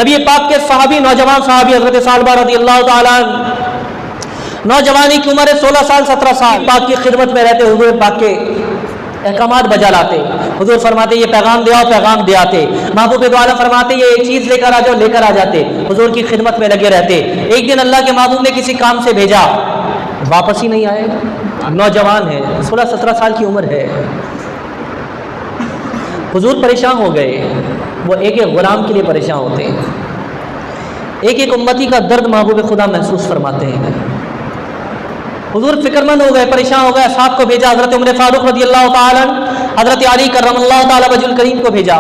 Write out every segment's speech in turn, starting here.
نبی پاک کے صحابی نوجوان صحابی حضرت ثعلبہ رضی اللہ تعالیٰ عنہ نوجوانی کی عمر 16 سال 17 سال پاک کی خدمت میں رہتے حضور پاک کے احکامات بجا لاتے. حضور فرماتے یہ پیغام دے آؤ، پیغام دے آتے. محبوب دو عالم فرماتے یہ ایک چیز لے کر آ جاؤ، لے کر آ جاتے. حضور کی خدمت میں لگے رہتے. ایک دن اللہ کے محبوب نے کسی کام سے بھیجا، واپس ہی نہیں آئے. نوجوان ہے، 16-17 سال کی عمر ہے. حضور پریشان ہو گئے. وہ ایک ایک غلام کے لیے پریشان ہوتے ہیں، ایک ایک امتی کا درد محبوب خدا محسوس فرماتے ہیں. حضور فکر مند ہو گئے، پریشان ہو گئے. صاحب کو بھیجا، حضرت عمر فاروق رضی اللہ تعالیٰ عنہ، حضرت علی کرم اللہ تعالیٰ وجہ الکریم کو بھیجا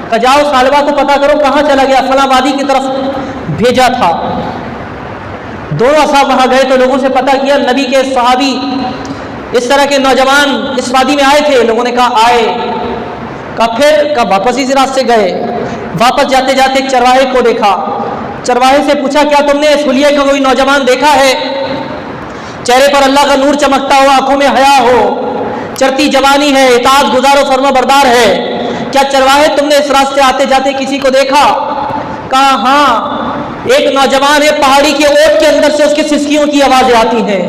کہ جاؤ ثعلبہ کو پتہ کرو کہاں چلا گیا، فلاں وادی کی طرف بھیجا تھا. دونوں اصحاب وہاں گئے تو لوگوں سے پتہ کیا نبی کے صحابی اس طرح کے نوجوان اس وادی میں آئے تھے. لوگوں نے کہا آئے، کہا پھر، کہا واپس اسی راستے سے گئے. واپس جاتے جاتے ایک چرواہے کو دیکھا. چرواہے سے پوچھا کیا تم نے اس حلیے کا کوئی نوجوان دیکھا ہے؟ چہرے پر اللہ کا نور چمکتا ہو، آنکھوں میں حیا ہو، چرتی جوانی ہے، اطاعت گزار و فرما بردار ہے. کیا چرواہے تم نے اس راستے آتے جاتے کسی کو دیکھا؟ کہا ہاں، ایک نوجوان ہے، پہاڑی کے اوٹ کے اندر سے اس کی سسکیوں کی آوازیں آتی ہیں،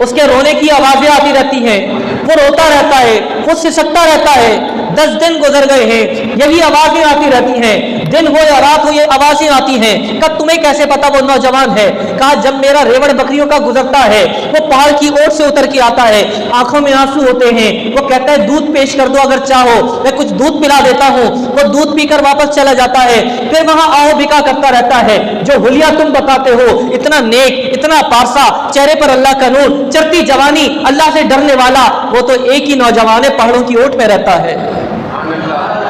اس کے رونے کی آوازیں آتی رہتی ہیں. وہ روتا رہتا ہے، خود سسکتا رہتا ہے. 10 دن گزر گئے ہیں، یہی آوازیں آتی رہتی ہیں، دن ہو یا رات ہو یہ آوازیں آتی ہیں. کہا تمہیں کیسے پتا وہ نوجوان ہے؟ کہا جب میرا ریوڑ بکریوں کا گزرتا ہے، وہ پہاڑ کی اوٹ سے اتر کے آتا ہے، آنکھوں میں آنسو ہوتے ہیں، وہ کہتا ہے دودھ پیش کر دو اگر چاہو، میں کچھ دودھ پلا دیتا ہوں. وہ دودھ پی کر واپس چلا جاتا ہے، پھر وہاں آہو بکا کرتا رہتا ہے. جو حلیہ تم بتاتے ہو، اتنا نیک، اتنا پارسا، چہرے پر اللہ کا نور، چرتی جوانی، اللہ سے ڈرنے والا، وہ تو ایک ہی نوجوان ہے، پہاڑوں کی اوٹ میں رہتا ہے.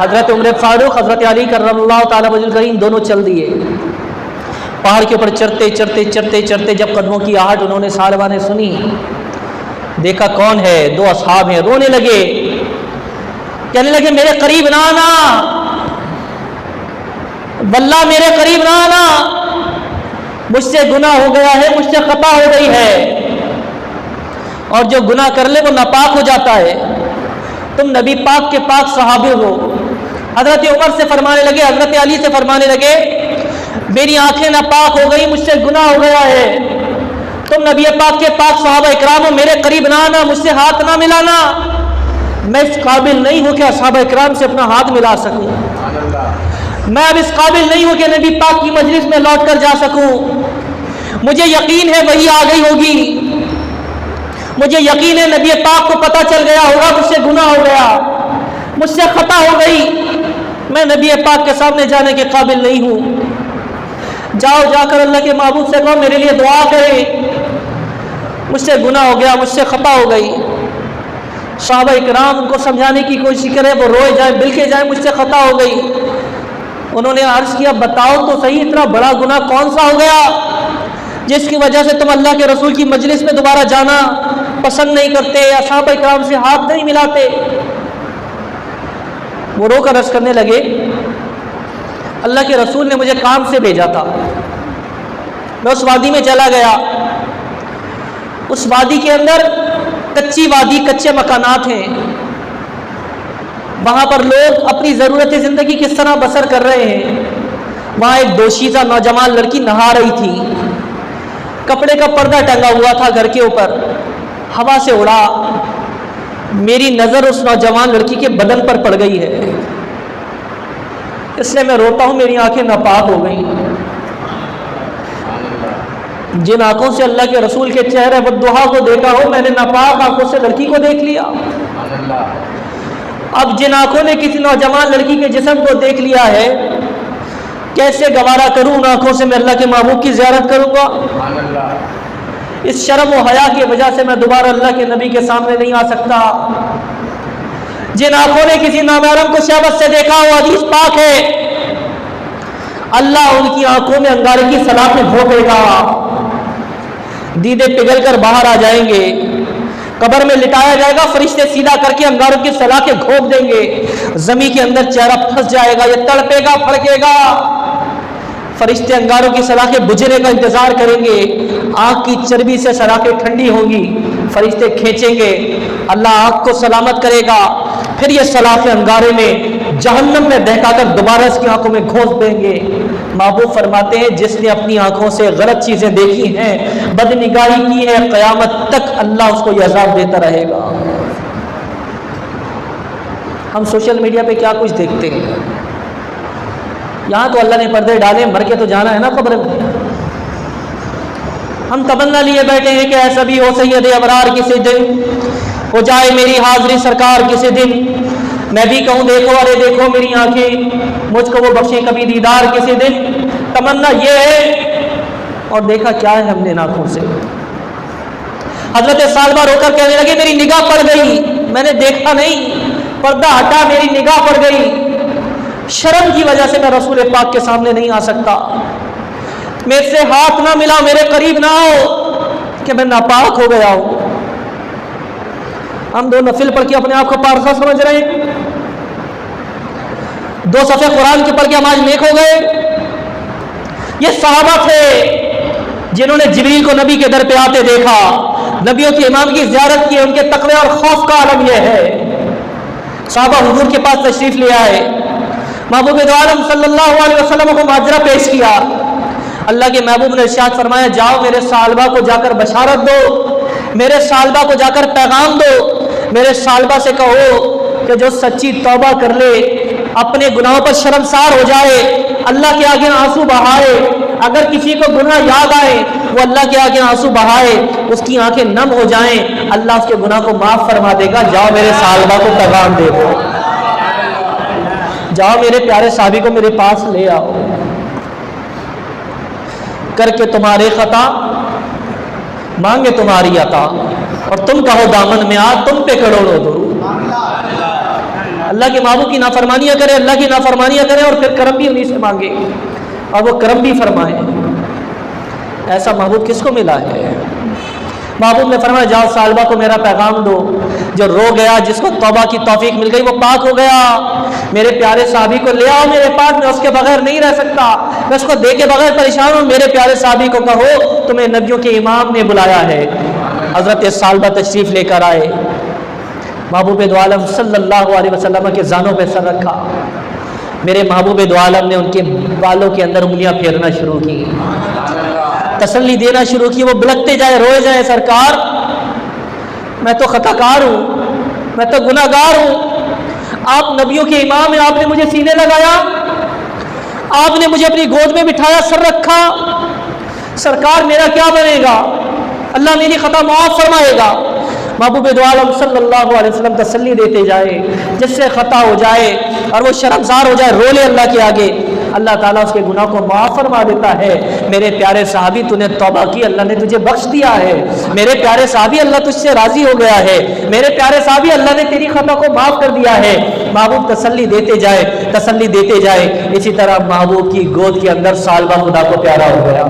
حضرت عمر فاروق، حضرت علی کرم اللہ تعالیٰ وجہ الکریم دونوں چل دیے. پہاڑ کے اوپر چڑھتے چڑھتے چڑھتے چڑھتے جب قدموں کی آہٹ انہوں نے ثعلبہ نے سنی، دیکھا کون ہے، 2 اصحاب ہیں. رونے لگے، کہنے لگے میرے قریب نہ آنا، واللہ میرے قریب نہ آنا، مجھ سے گناہ ہو گیا ہے، مجھ سے خطا ہو گئی ہے، اور جو گناہ کر لے وہ ناپاک ہو جاتا ہے. تم نبی پاک کے پاک صحابی ہو. حضرت عمر سے فرمانے لگے، حضرت علی سے فرمانے لگے میری آنکھیں ناپاک ہو گئی، مجھ سے گناہ ہو گیا ہے. تم نبی پاک کے پاک صحابہ اکرام ہو، میرے قریب نہ آنا، مجھ سے ہاتھ نہ ملانا. میں اس قابل نہیں ہوں کہ صحابہ اکرام سے اپنا ہاتھ ملا سکوں. میں اب اس قابل نہیں ہوں کہ نبی پاک کی مجلس میں لوٹ کر جا سکوں. مجھے یقین ہے وہی آ گئی ہوگی، مجھے یقین ہے نبی پاک کو پتہ چل گیا ہوگا مجھ سے گناہ ہو گیا، مجھ سے خطا ہو گئی، میں نبی پاک کے سامنے جانے کے قابل نہیں ہوں. جاؤ، جا کر اللہ کے محبوب سے کہو میرے لیے دعا کرے، مجھ سے گناہ ہو گیا، مجھ سے خطا ہو گئی. صحابہ اکرام ان کو سمجھانے کی کوشش کرے، وہ روئے جائیں، بلکے جائیں، مجھ سے خطا ہو گئی. انہوں نے عرض کیا بتاؤ تو صحیح اتنا بڑا گناہ کون سا ہو گیا جس کی وجہ سے تم اللہ کے رسول کی مجلس میں دوبارہ جانا پسند نہیں کرتے یا صحابہ اکرام سے ہاتھ نہیں ملاتے؟ وہ رو کر عرض کرنے لگے اللہ کے رسول نے مجھے کام سے بھیجا تھا، میں اس وادی میں چلا گیا. اس وادی کے اندر کچی وادی، کچے مکانات ہیں، وہاں پر لوگ اپنی ضرورت زندگی کس طرح بسر کر رہے ہیں. وہاں ایک دوشیزہ نوجوان لڑکی نہا رہی تھی، کپڑے کا پردہ ٹنگا ہوا تھا گھر کے اوپر، ہوا سے اڑا. میری نظر اس نوجوان لڑکی کے بدن پر پڑ گئی ہے، اس لیے میں روتا ہوں، میری آنکھیں ناپاک ہو گئیں. جن آنکھوں سے اللہ کے رسول کے چہرے والضحیٰ کو دیکھا ہو، میں نے ناپاک آنکھوں سے لڑکی کو دیکھ لیا. اب جن آنکھوں نے کسی نوجوان لڑکی کے جسم کو دیکھ لیا ہے، کیسے گوارا کروں ان آنکھوں سے میں اللہ کے محبوب کی زیارت کروں گا؟ اس شرم و حیا کی وجہ سے میں دوبارہ اللہ کے نبی کے سامنے نہیں آ سکتا. جن آنکھوں نے کسی نامحرم کو شہوت سے دیکھا ہو، حدیث پاک ہے اللہ ان کی آنکھوں میں انگارے کی سلاخیں بھونکے گا، دیدے پگھل کر باہر آ جائیں گے، قبر میں لٹایا جائے گا، فرشتے سیدھا کر کے انگاروں کی سلاخیں گھونپ دیں گے، زمین کے اندر چہرہ پھنس جائے گا، یہ تڑپے گا، پھڑکے گا. فرشتے انگاروں کی سلاخیں بجھنے کا انتظار کریں گے، آنکھ کی چربی سے سلاخیں ٹھنڈی ہوں گی، فرشتے کھینچیں گے، اللہ آنکھ کو سلامت کرے گا، پھر یہ سلاخیں انگارے میں جہنم میں دہکا کر دوبارہ اس کی آنکھوں میں گھونس دیں گے. محبوب فرماتے ہیں جس نے اپنی آنکھوں سے غلط چیزیں دیکھی ہیں، بدنگاہی کی ہے، قیامت تک اللہ اس کو یہ عذاب دیتا رہے گا۔ ہم سوشل میڈیا پہ کیا کچھ دیکھتے ہیں، یہاں تو اللہ نے پردے ڈالے، مر کے تو جانا ہے نا قبر میں۔ ہم تمنا لیے بیٹھے ہیں کہ ایسا بھی ہو سید ابرار کسی دن ہو جائے میری حاضری سرکار کسی دن، میں بھی کہوں دیکھو ارے دیکھو میری آنکھیں، مجھ کو وہ بخشیں کبھی دیدار کسی دن۔ تمنا یہ ہے، اور دیکھا کیا ہے ہم نے آنکھوں سے۔ حضرت سالبہ رو کر کہنے لگے میری نگاہ پڑ گئی، میں نے دیکھا نہیں، پردہ ہٹا میری نگاہ پڑ گئی، شرم کی وجہ سے میں رسول پاک کے سامنے نہیں آ سکتا، میرے سے ہاتھ نہ ملا، میرے قریب نہ آؤ کہ میں ناپاک ہو گیا ہوں۔ ہم 2 نفل پڑھ کے اپنے آپ کو پارسا سمجھ رہے ہیں، 2 صفحے قرآن کے پڑھ کے ہم آج نیک ہو گئے۔ یہ صحابہ تھے جنہوں نے جبریل کو نبی کے در پہ آتے دیکھا، نبیوں کے امام کی زیارت کی، ان کے تقوی اور خوف کا عالم یہ ہے۔ صحابہ حضور کے پاس تشریف لے آئے، محبوب دو عالم صلی اللہ علیہ وسلم کو ماجرا پیش کیا۔ اللہ کے محبوب نے ارشاد فرمایا جاؤ میرے صالبہ کو جا کر بشارت دو، میرے صالبہ کو جا کر پیغام دو، میرے صالبہ سے کہو کہ جو سچی توبہ کر لے، اپنے گناہوں پر شرمسار ہو جائے، اللہ کے آگے آنسو بہائے، اگر کسی کو گناہ یاد آئے وہ اللہ کے آگے آنسو بہائے، اس کی آنکھیں نم ہو جائیں، اللہ اس کے گناہ کو معاف فرما دے گا۔ جاؤ میرے صالبہ کو پیغام دے دو، جاؤ میرے پیارے صحابی کو میرے پاس لے آؤ، کر کے تمہارے خطا مانگے تمہاری عطا، اور تم کہو دامن میں آ تم پہ کروڑوں درود۔ اللہ کے محبوب کی نافرمانیاں کرے، اللہ کی نافرمانیاں کرے، اور پھر کرم بھی انہیں سے مانگے اور وہ کرم بھی فرمائے۔ ایسا محبوب کس کو ملا ہے؟ محبوب نے فرمایا جاؤ صالبہ کو میرا پیغام دو، جو رو گیا، جس کو توبہ کی توفیق مل گئی، وہ پاک ہو گیا، میرے پیارے صحابی کو لے آؤ میرے پاس، میں اس کے بغیر نہیں رہ سکتا، میں اس کو دے کے بغیر پریشان ہوں، میرے پیارے صحابی کو کہو تمہیں نبیوں کے امام نے بلایا ہے۔ حضرت صالبہ تشریف لے کر آئے، محبوب دو عالم صلی اللہ علیہ وسلم کے زانوں پہ سر رکھا، میرے محبوب دو عالم نے ان کے بالوں کے اندر انگلیاں پھیرنا شروع کی، تسلی دینا شروع کی، وہ بلکتے جائے، روئے جائے سرکار میں تو خطا کار ہوں، میں تو گناہ گار ہوں، آپ نبیوں کے امام ہیں، آپ نے مجھے سینے لگایا، آپ نے مجھے اپنی گود میں بٹھایا، سر رکھا، سرکار میرا کیا بنے گا؟ اللہ میری خطا معاف فرمائے گا۔ محبوب دو عالم صلی اللہ علیہ وسلم تسلی دیتے جائے، جس سے خطا ہو جائے اور وہ شرمسار ہو جائے، رو لے اللہ کے آگے، اللہ تعالیٰ اس کے گناہ کو معاف فرما دیتا ہے۔ میرے پیارے صحابی تو نے توبہ کی، اللہ نے تجھے بخش دیا ہے، میرے پیارے صحابی اللہ تجھ سے راضی ہو گیا ہے، میرے پیارے صحابی اللہ نے تیری خطا کو معاف کر دیا ہے۔ محبوب تسلی دیتے جائے، تسلی دیتے جائے، اسی طرح محبوب کی گود کے اندر صالبہ خدا کو پیارا ہو گیا۔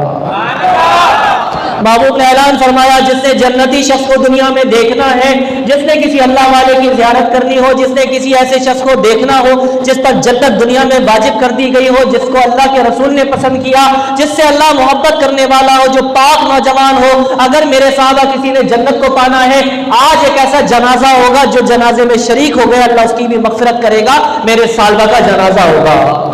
محبوب نے اعلان فرمایا جس نے جنتی شخص کو دنیا میں دیکھنا ہے، جس نے کسی اللہ والے کی زیارت کرنی ہو، جس نے کسی ایسے شخص کو دیکھنا ہو جس پر جنت دنیا میں واجب کر دی گئی ہو، جس کو اللہ کے رسول نے پسند کیا، جس سے اللہ محبت کرنے والا ہو، جو پاک نوجوان ہو، اگر میرے صحابہ کسی نے جنت کو پانا ہے، آج ایک ایسا جنازہ ہوگا جو جنازے میں شریک ہو گیا، اللہ اس کی بھی مغفرت کرے گا، میرے صالبہ کا جنازہ ہوگا۔